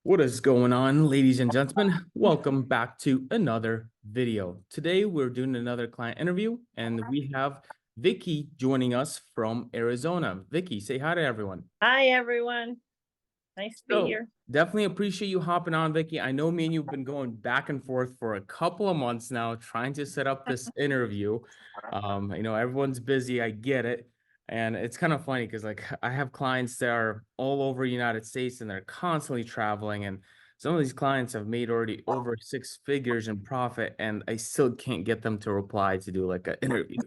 What is going on, ladies and gentlemen? Welcome back to another video. Today, we're doing another client interview, and we have Vicky joining us from Arizona. Vicky, say hi to everyone. Hi, everyone. Nice to be So, here. definitely appreciate you hopping on, Vicky. I know me and you've been going back and forth for a couple of months now, trying to set up this interview. Everyone's busy. I get it. And it's kind of funny because like I have clients that are all over the United States and they're constantly traveling. And some of these clients have made already over six figures in profit, and I still can't get them to reply to do like an interview.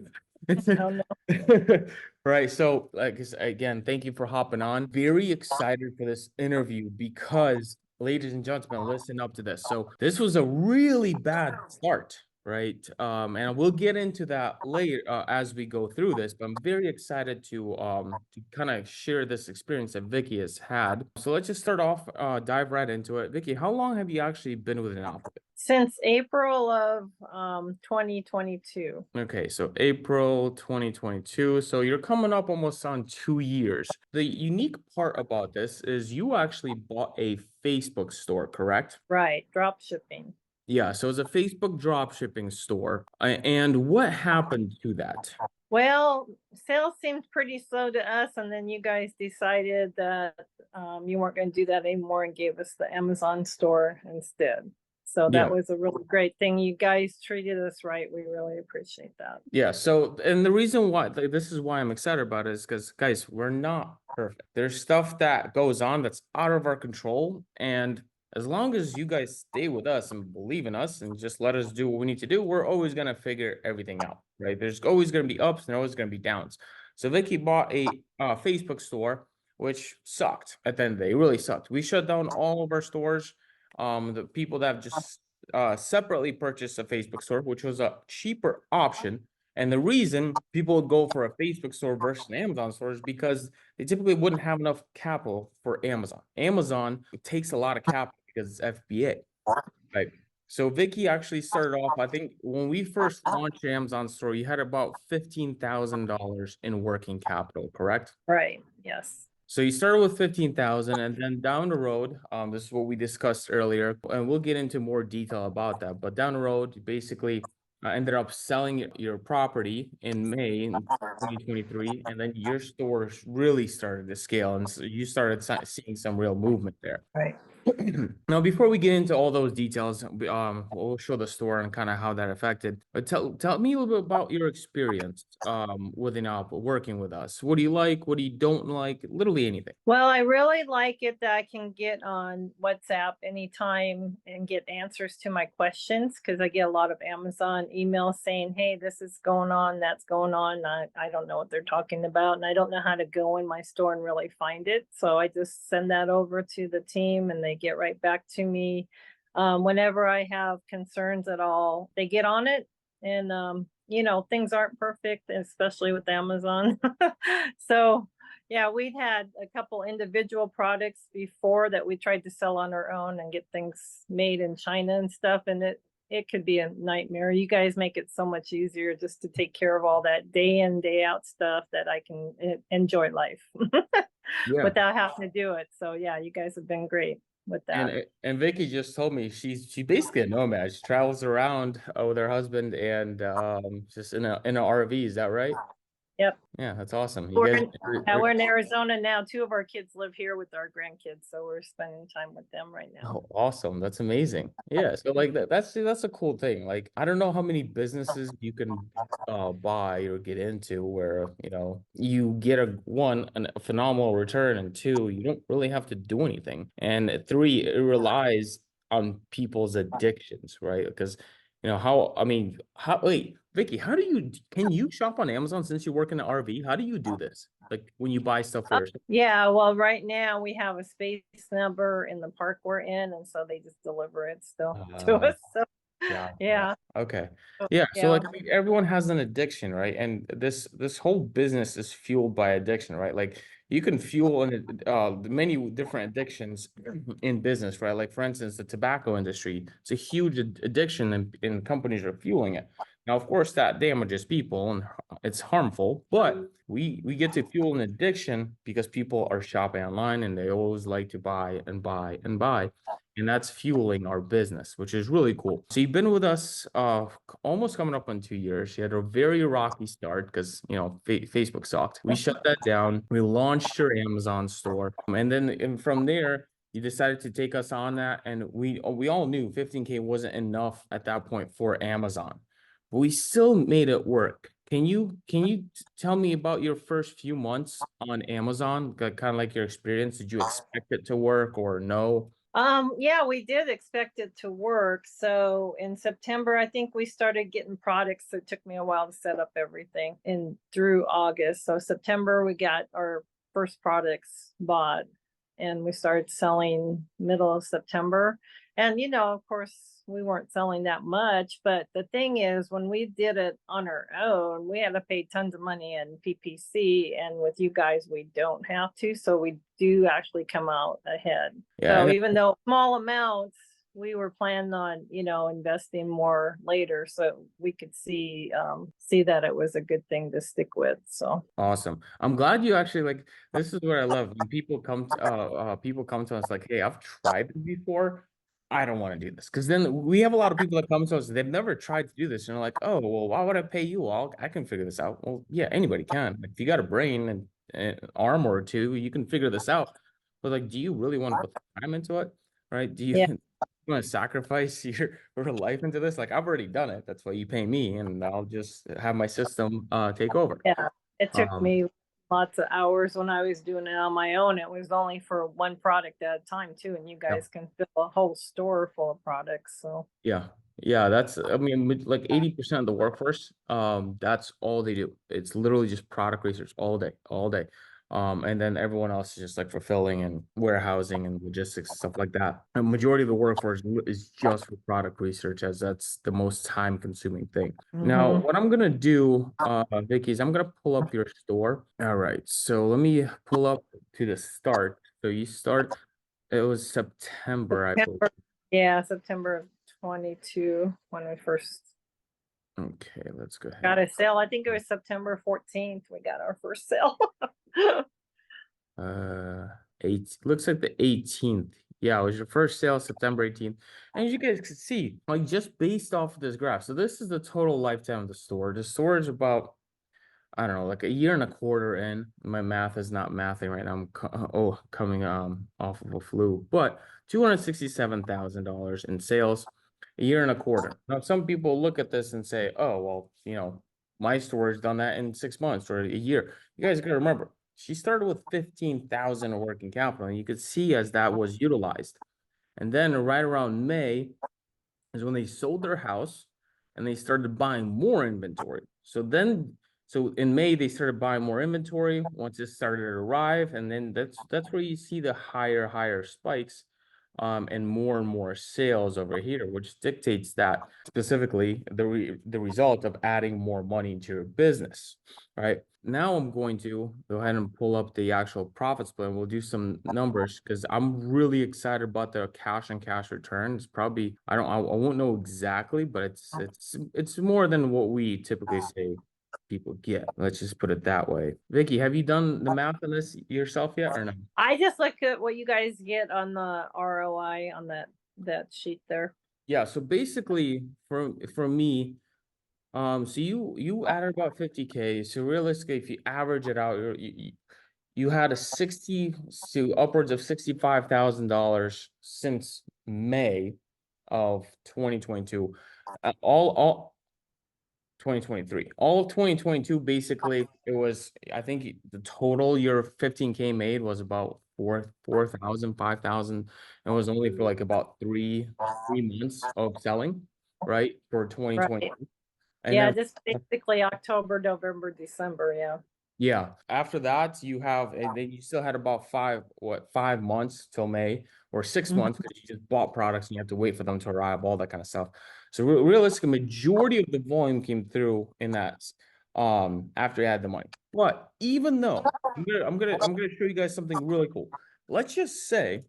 Oh, no. Right. So, like again, thank you for hopping on. Very excited for this interview because, ladies and gentlemen, listen up to this. So, this was a really bad start, right? And we'll get into that later as we go through this. But I'm very excited to kind of share this experience that Vicky has had. So let's just start off, dive right into it. Vicky, how long have you actually been with Enopoly? Since April of 2022. Okay, so April 2022. So you're coming up almost on 2 years. The unique part about this is you actually bought a Facebook store, correct? Right, drop shipping. Yeah, so it's a Facebook drop shipping store. And what happened to that? Well, sales seemed pretty slow to us, and then you guys decided that you weren't going to do that anymore and gave us the Amazon store instead. So that Yeah. was a really great thing. You guys treated us right. We really appreciate that. Yeah, so and the reason why like, this is why I'm excited about it is because guys, we're not perfect. There's stuff that goes on that's out of our control, and as long as you guys stay with us and believe in us and just let us do what we need to do, we're always gonna figure everything out, right? There's always gonna be ups and always gonna be downs. So Vicky bought a Facebook store, which sucked at the end of the day. It really sucked. We shut down all of our stores. The people that have just separately purchased a Facebook store, which was a cheaper option. And the reason people would go for a Facebook store versus an Amazon store is because they typically wouldn't have enough capital for Amazon. Amazon takes a lot of capital because it's FBA, right? So Vicky actually started off, I think when we first launched the Amazon store, you had about $15,000 in working capital, correct? Right, yes. So you started with 15,000, and then down the road, this is what we discussed earlier, and we'll get into more detail about that. But down the road, you basically ended up selling your property in May in 2023, and then your stores really started to scale, and so you started seeing some real movement there. Right. Now, before we get into all those details, we'll show the store and kind of how that affected. But tell me a little bit about your experience within working with us. What do you like? What do you don't like? Literally anything. Well, I really like it that I can get on WhatsApp anytime and get answers to my questions because I get a lot of Amazon emails saying, hey, this is going on, that's going on. I don't know what they're talking about, and I don't know how to go in my store and really find it. So I just send that over to the team and they get right back to me. Whenever I have concerns at all, they get on it. And, things aren't perfect, especially with Amazon. So, yeah, we'd had a couple individual products before that we tried to sell on our own and get things made in China and stuff, and it could be a nightmare. You guys make it so much easier just to take care of all that day in, day out stuff that I can enjoy life Yeah. without having to do it. So yeah, you guys have been great with that. And Vicky just told me she's basically a nomad. She travels around with her husband and just in a RV. Is that right? Yep. Yeah, that's awesome. You We're guys. in, we're in Arizona now. Two of our kids live here with our grandkids, so we're spending time with them right now. Oh, awesome. That's amazing. Yeah. So like that's a cool thing. Like I don't know how many businesses you can buy or get into where, you get a phenomenal return, and two, you don't really have to do anything. And three, it relies on people's addictions, right? Because wait, Vicky, can you shop on Amazon since you work in the RV? How do you do this? Like when you buy stuff first? Yeah, well, right now we have a space number in the park we're in, and so they just deliver it still to us. So Yeah. yeah. Okay. Yeah. So Yeah. like I mean, everyone has an addiction, right? And this whole business is fueled by addiction, right? Like you can fuel many different addictions in business, right? Like for instance, the tobacco industry, it's a huge addiction, and companies are fueling it. Now, of course, that damages people and it's harmful, but we get to fuel an addiction because people are shopping online and they always like to buy and buy and buy. And that's fueling our business, which is really cool. So you've been with us almost coming up on 2 years. You had a very rocky start because Facebook sucked. We shut that down. We launched your Amazon store, and from there you decided to take us on that, and we all knew 15K wasn't enough at that point for Amazon, but we still made it work. Can you tell me about your first few months on Amazon? Kind of like your experience. Did you expect it to work or no? Yeah, we did expect it to work. So in September, I think we started getting products. So it took me a while to set up everything and through August. So September, we got our first products bought and we started selling middle of September. And, of course, we weren't selling that much. But the thing is, when we did it on our own, we had to pay tons of money in PPC. And with you guys, we don't have to. So we do actually come out ahead. Yeah, So and even though small amounts, we were planning on, investing more later so we could see that it was a good thing to stick with. So awesome. I'm glad you actually like this is what I love when people come to us like, hey, I've tried this before. I don't want to do this. Because then we have a lot of people that come to us, they've never tried to do this. And they're like, oh, well, why would I pay you? I can figure this out. Well, yeah, anybody can. Like, if you got a brain and an arm or two, you can figure this out. But like, do you really want to put the time into it? Right? Do you yeah, want to sacrifice your life into this? Like, I've already done it. That's why you pay me, and I'll just have my system take over. yeah. It took Um, me lots of hours when I was doing it on my own. It was only for one product at a time too, and you yeah, guys can fill a whole store full of products. So yeah, yeah. I mean, like 80% of the workforce, that's all they do. It's literally just product research all day, all day. And then everyone else is just like fulfilling and warehousing and logistics, stuff like that. A majority of the workforce is just for product research, as that's the most time-consuming thing. Now, mhm. what I'm gonna do, Vicky, is I'm gonna pull up your store. All right, so let me pull up to the start. So you start, it was September, I believe. September, yeah, September of 22 when we first Okay, let's go got ahead. a sale. I think it was September 14th we got our first sale. Uh, looks like the 18th. Yeah, it was your first sale, September 18th. And as you guys can see, like just based off of this graph. So this is the total lifetime of the store. The store is about, I don't know, like a year and a quarter in. My math is not mathing right now. Coming off of a flu, but $267,000 in sales, a year and a quarter. Now, some people look at this and say, "Oh, well, my store has done that in 6 months or a year." You guys got to remember, she started with 15,000 of working capital, and you could see as that was utilized. And then right around May is when they sold their house and they started buying more inventory. So in May they started buying more inventory once it started to arrive, and then that's where you see the higher spikes, and more sales over here, which dictates that specifically the result of adding more money into your business. Right now, I'm going to go ahead and pull up the actual profit split. We'll do some numbers because I'm really excited about the cash and cash return. It's probably I won't know exactly, but it's more than what we typically say people get. Let's just put it that way. Vicky, have you done the math on this yourself yet or no? I just look at what you guys get on the ROI on that sheet there. Yeah, so basically for me, so you added about 50K. So realistically, if you average it out, you had a 60 to upwards of $65,000 since May of 2022. All 2023. All of 2022, basically, it was, I think the total your 15K made was about 4,000, 5,000. It was only for like about three months of selling, right? For 2020. Right. And Yeah, then just basically October, November, December. Yeah. yeah, after that you have, and then you still had about 5 months till May, or six Mhm. months because you just bought products and you have to wait for them to arrive, all that kind of stuff. So realistically, majority of the volume came through in that after you had the money. But even though I'm gonna show you guys something really cool. Let's just say,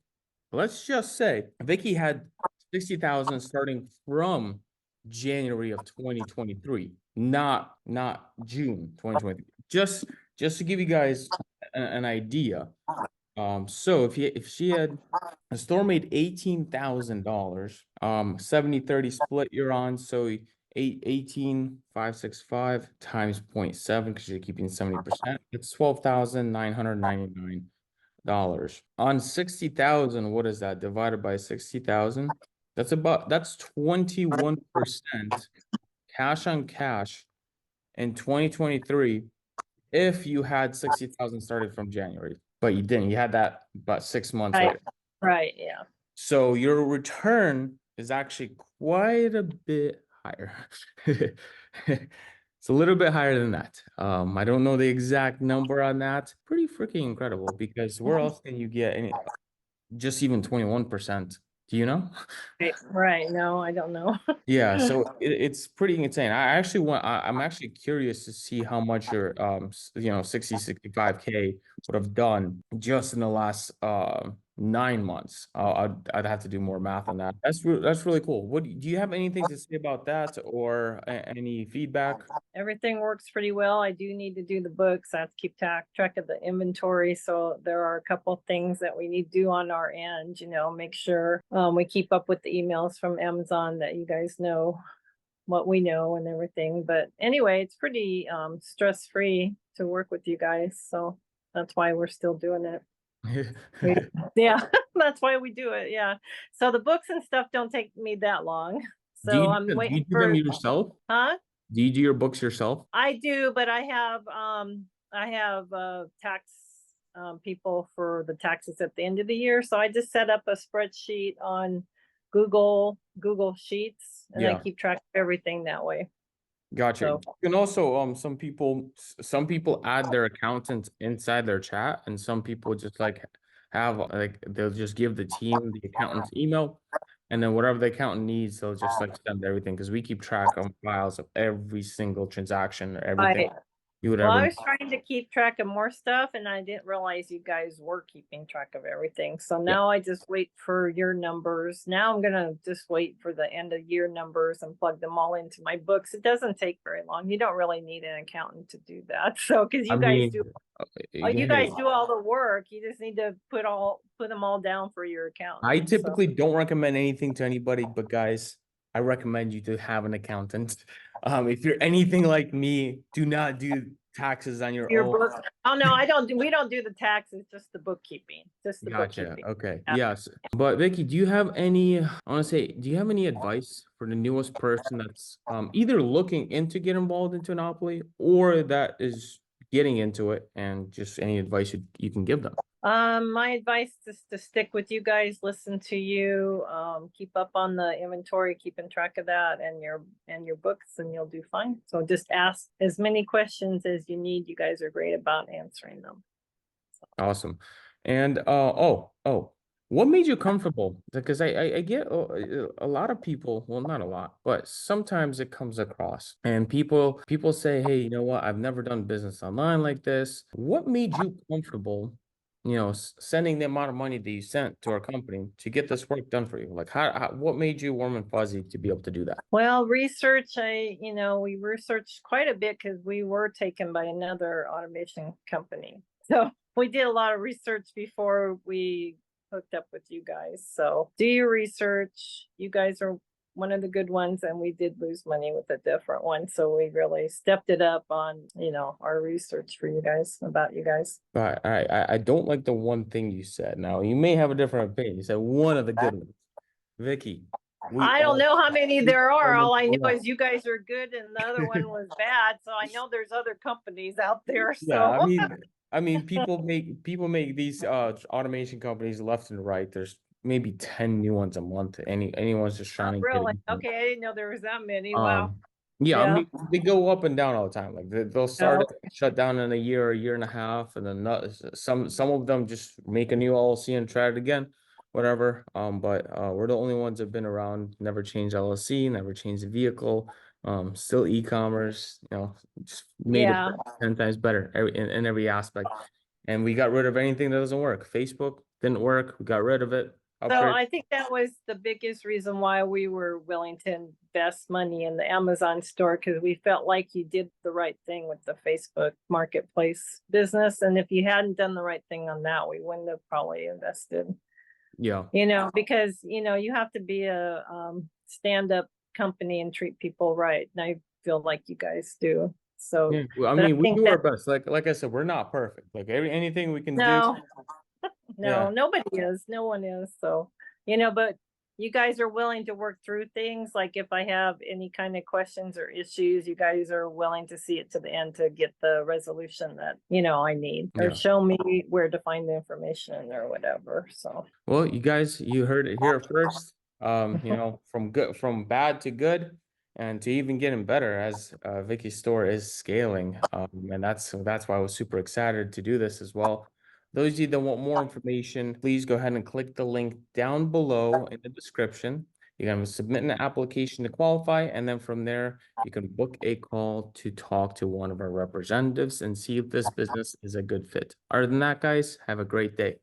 Vicky had 60,000 starting from January of 2023, not June 2023. Just to give you guys an idea. So if she had the store made $18,000, 70-30 split you're on, so 18,565 times 0.7 because you're keeping 70%. It's $12,999. On 60,000, what is that? Divided by 60,000? That's 21% cash on cash in 2023 if you had 60,000 started from January, but you didn't. You had that about 6 months Right, later. right, yeah. So your return is actually quite a bit higher. It's a little bit higher than that. I don't know the exact number on that. Pretty freaking incredible because where else can you get any just even 21%? Do you know? Right, right. No, I don't know. Yeah, so it's pretty insane. I'm actually curious to see how much your 65K would have done just in the last 9 months. I'd have to do more math on that. That's really cool. Do you have anything to say about that or any feedback? Everything works pretty well. I do need to do the books. I have to keep track of the inventory. So there are a couple things that we need to do on our end, make sure we keep up with the emails from Amazon that you guys know what we know and everything. But anyway, it's pretty stress-free to work with you guys. So that's why we're still doing it. Yeah, that's why we do it. Yeah. So the books and stuff don't take me that long. So I'm Do you waiting do them for, yourself? huh? Do you do your books yourself? I do, but I have tax people for the taxes at the end of the year. So I just set up a spreadsheet on Google Sheets and I Yeah. keep track of everything that way. Gotcha. So You can also some people add their accountant inside their chat, and some people just like have like they'll just give the team the accountant's email, and then whatever the accountant needs, they'll just like send everything because we keep track of files of every single transaction or everything I you would Well, I ever. was trying to keep track of more stuff and I didn't realize you guys were keeping track of everything. So Yeah. now I just wait for your numbers. Now I'm gonna just wait for the end of year numbers and plug them all into my books. It doesn't take very long. You don't really need an accountant to do that. So because I mean, you guys hey, do all the work. You just need to put them all down for your accountant. I So typically don't recommend anything to anybody, but guys, I recommend you to have an accountant. If you're anything like me, do not do taxes on your your own. book. Oh no, we don't do the taxes, just the bookkeeping. Just the Gotcha. bookkeeping. Okay. Yeah. Yes. But Vicky, do you have any, I want to say, do you have any advice for the newest person that's either looking into get involved into Enopoly or that is getting into it and just any advice you can give them? My advice is to stick with you guys, listen to you, keep up on the inventory, keeping track of that and your books, and you'll do fine. So just ask as many questions as you need. You guys are great about answering them. Awesome. And what made you comfortable? Because I get a lot of people, well, not a lot, but sometimes it comes across and people say, hey, you know what? I've never done business online like this. What made you comfortable, sending the amount of money that you sent to our company to get this work done for you? Like what made you warm and fuzzy to be able to do that? Well, research, we researched quite a bit because we were taken by another automation company. So we did a lot of research before we hooked up with you guys. So do your research. You guys are one of the good ones, and we did lose money with a different one. So we really stepped it up on, our research for you guys, about you guys. But I don't like the one thing you said. Now you may have a different opinion. You said one of the good ones. Vicky, we I don't all know how many there are. All I know yeah. is you guys are good and the other one was bad. So I know there's other companies out there. Yeah, So I mean people make these automation companies left and right. There's maybe 10 new ones a month. Anyone's just trying to get really, into it. okay, I didn't know there was that many. Wow. Um, yeah, I Yeah. mean they go up and down all the time. Like they'll start No. it, shut down in a year and a half, and then some of them just make a new LLC and try it again, whatever. But we're the only ones that have been around, never changed LLC, never changed the vehicle. Still e-commerce, just made it Yeah. 10 times better in every aspect. And we got rid of anything that doesn't work. Facebook didn't work, we got rid of it. So upgrade. I think that was the biggest reason why we were willing to invest money in the Amazon store, because we felt like you did the right thing with the Facebook marketplace business. And if you hadn't done the right thing on that, we wouldn't have probably invested, Yeah. because, you have to be a stand-up company and treat people right. And I feel like you guys do. So, Yeah. Well, I but I mean, we think do our that, best. Like I said, we're not perfect. Like anything we can do. no, Yeah. no, nobody is. No one is. So, but you guys are willing to work through things. Like if I have any kind of questions or issues, you guys are willing to see it to the end to get the resolution that, I need, or Yeah. show me where to find the information or whatever. So, Well, you guys, you heard it here first. From bad to good, and to even getting better as Vicky's store is scaling. And that's why I was super excited to do this as well. Those of you that want more information, please go ahead and click the link down below in the description. You're gonna submit an application to qualify, and then from there, you can book a call to talk to one of our representatives and see if this business is a good fit. Other than that, guys, have a great day.